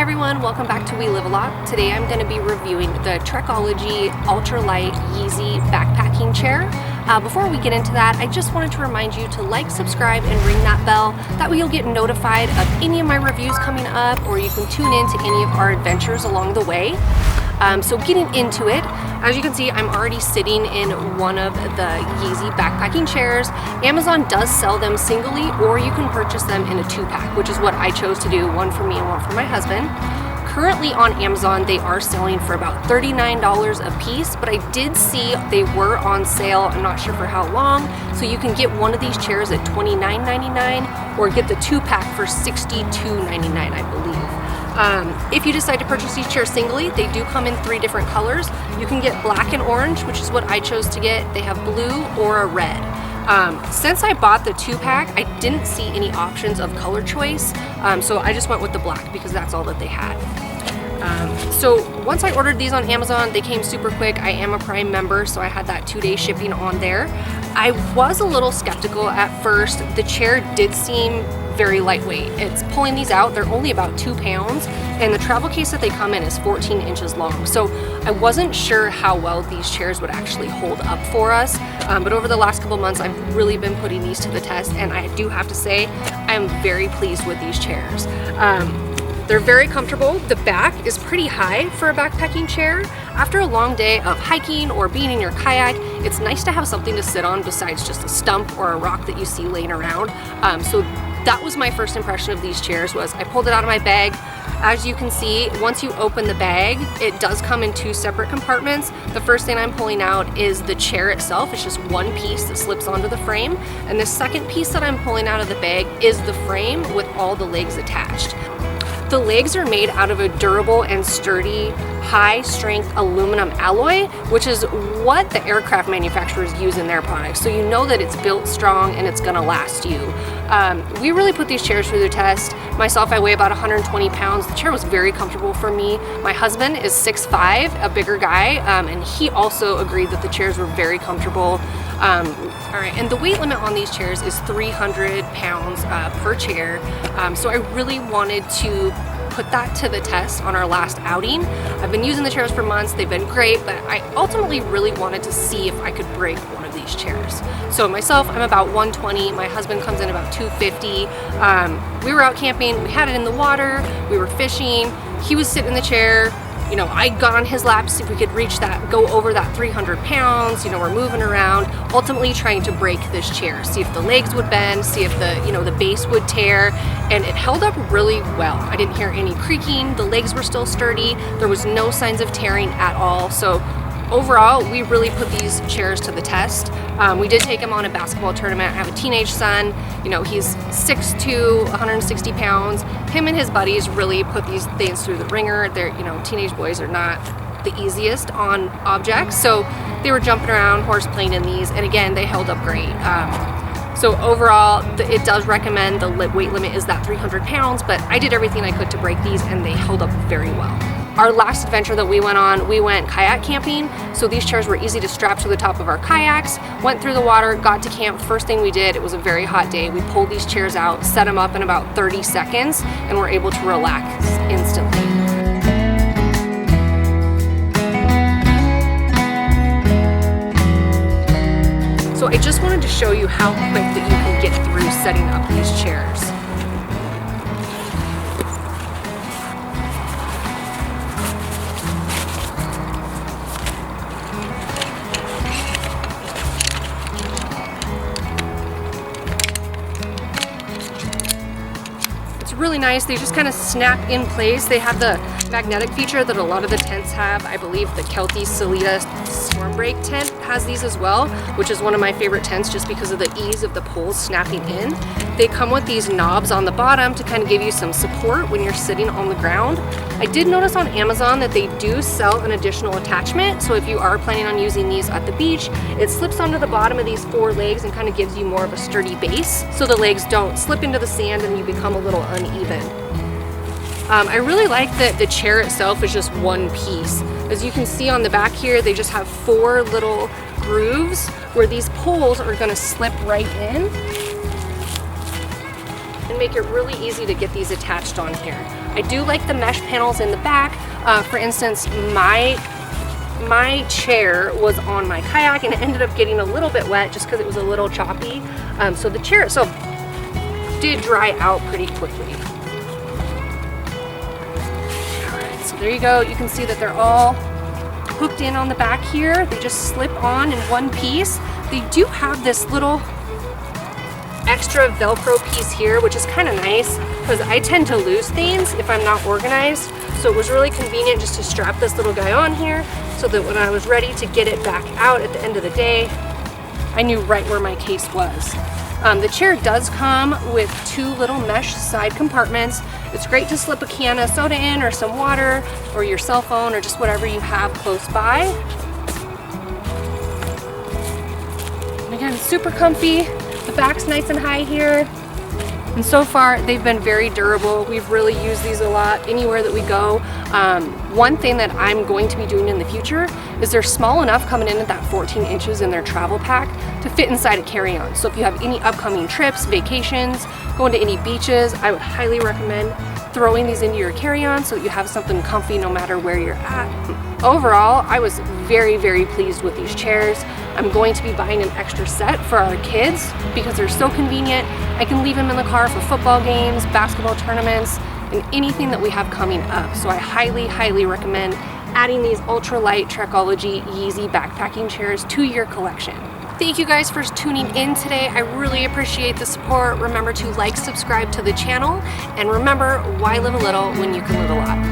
Hi everyone, welcome back to We Live a Lot. Today I'm going to be reviewing the Trekology Ultralight Yizi backpacking chair. Before we get into that, I just wanted to remind you to like, subscribe, and ring that bell. That way you'll get notified of any of my reviews coming up, or you can tune in to any of our adventures along the way. So getting into it, as you can see, I'm already sitting in one of the Yizi backpacking chairs. Amazon does sell them singly, or you can purchase them in a 2-pack, which is what I chose to do, one for me and one for my husband. Currently on Amazon, they are selling for about $39 a piece, but I did see they were on sale. I'm not sure for how long. So you can get one of these chairs at $29.99 or get the 2-pack for $62.99, I believe. If you decide to purchase these chairs singly, they do come in 3 different colors. You can get black and orange, which is what I chose to get. They have blue or a red. Since I bought the 2-pack, I didn't see any options of color choice, so I just went with the black because that's all that they had. So once I ordered these on Amazon, they came super quick. I am a Prime member, so I had that 2-day shipping on there. I was a little skeptical at first. The chair did seem very lightweight. It's pulling these out, they're only about 2 pounds, and the travel case that they come in is 14 inches long. So I wasn't sure how well these chairs would actually hold up for us, but over the last couple months I've really been putting these to the test, and I do have to say I am very pleased with these chairs. They're very comfortable. The back is pretty high for a backpacking chair. After a long day of hiking or being in your kayak, it's nice to have something to sit on besides just a stump or a rock that you see laying around. So that was my first impression of these chairs. Was I pulled it out of my bag. As you can see, once you open the bag, it does come in 2 separate compartments. The first thing I'm pulling out is the chair itself. It's just one piece that slips onto the frame. And the second piece that I'm pulling out of the bag is the frame with all the legs attached. The legs are made out of a durable and sturdy, high-strength aluminum alloy, which is what the aircraft manufacturers use in their products. So you know that it's built strong and it's gonna last you. We really put these chairs through the test. Myself, I weigh about 120 pounds. The chair was very comfortable for me. My husband is 6'5", a bigger guy, and he also agreed that the chairs were very comfortable. All right, and the weight limit on these chairs is 300 pounds per chair. So I really wanted to put that to the test on our last outing. I've been using the chairs for months. They've been great, but I ultimately really wanted to see if I could break one of these chairs. So myself, I'm about 120. My husband comes in about 250. We were out camping. We had it in the water. We were fishing. He was sitting in the chair. You know, I got on his lap to see if we could reach that, go over that 300 pounds. You know, we're moving around, ultimately trying to break this chair, see if the legs would bend, see if the, you know, the base would tear, and it held up really well. I didn't hear any creaking, the legs were still sturdy, there was no signs of tearing at all. So overall, we really put these chairs to the test. We did take him on a basketball tournament. I have a teenage son, you know, he's 6'2", 160 pounds. Him and his buddies really put these things through the ringer. They're, you know, teenage boys are not the easiest on objects. So they were jumping around, horse playing in these, and again, they held up great. So overall, it does recommend the weight limit is that 300 pounds, but I did everything I could to break these and they held up very well. Our last adventure that we went on, we went kayak camping. So these chairs were easy to strap to the top of our kayaks, went through the water, got to camp. First thing we did, it was a very hot day. We pulled these chairs out, set them up in about 30 seconds, and were able to relax instantly. So I just wanted to show you how quick that you can get through setting up these chairs. It's really nice. They just kind of snap in place. They have the magnetic feature that a lot of the tents have. I believe the Kelty Salida Storm Break tent has these as well, which is one of my favorite tents just because of the ease of the poles snapping in. They come with these knobs on the bottom to kind of give you some support when you're sitting on the ground. I did notice on Amazon that they do sell an additional attachment, so if you are planning on using these at the beach, it slips onto the bottom of these 4 legs and kind of gives you more of a sturdy base, so the legs don't slip into the sand and you become a little uneven. I really like that the chair itself is just one piece. As you can see on the back here, they just have 4 little grooves where these poles are going to slip right in and make it really easy to get these attached on here. I do like the mesh panels in the back. For instance, my chair was on my kayak and it ended up getting a little bit wet just because it was a little choppy. So the chair itself did dry out pretty quickly. Alright, so there you go. You can see that they're all hooked in on the back here. They just slip on in one piece. They do have this little extra Velcro piece here, which is kind of nice because I tend to lose things if I'm not organized. So it was really convenient just to strap this little guy on here so that when I was ready to get it back out at the end of the day, I knew right where my case was. The chair does come with 2 little mesh side compartments. It's great to slip a can of soda in or some water or your cell phone or just whatever you have close by. And again, super comfy. The back's nice and high here. And so far, they've been very durable. We've really used these a lot anywhere that we go. One thing that I'm going to be doing in the future is they're small enough coming in at that 14 inches in their travel pack to fit inside a carry-on. So if you have any upcoming trips, vacations, going to any beaches, I would highly recommend throwing these into your carry-on so that you have something comfy no matter where you're at. Overall, I was very, very pleased with these chairs. I'm going to be buying an extra set for our kids because they're so convenient. I can leave them in the car for football games, basketball tournaments, and anything that we have coming up. So I highly, highly recommend adding these ultralight Trekology Yizi backpacking chairs to your collection. Thank you guys for tuning in today. I really appreciate the support. Remember to like, subscribe to the channel, and remember, why live a little when you can live a lot?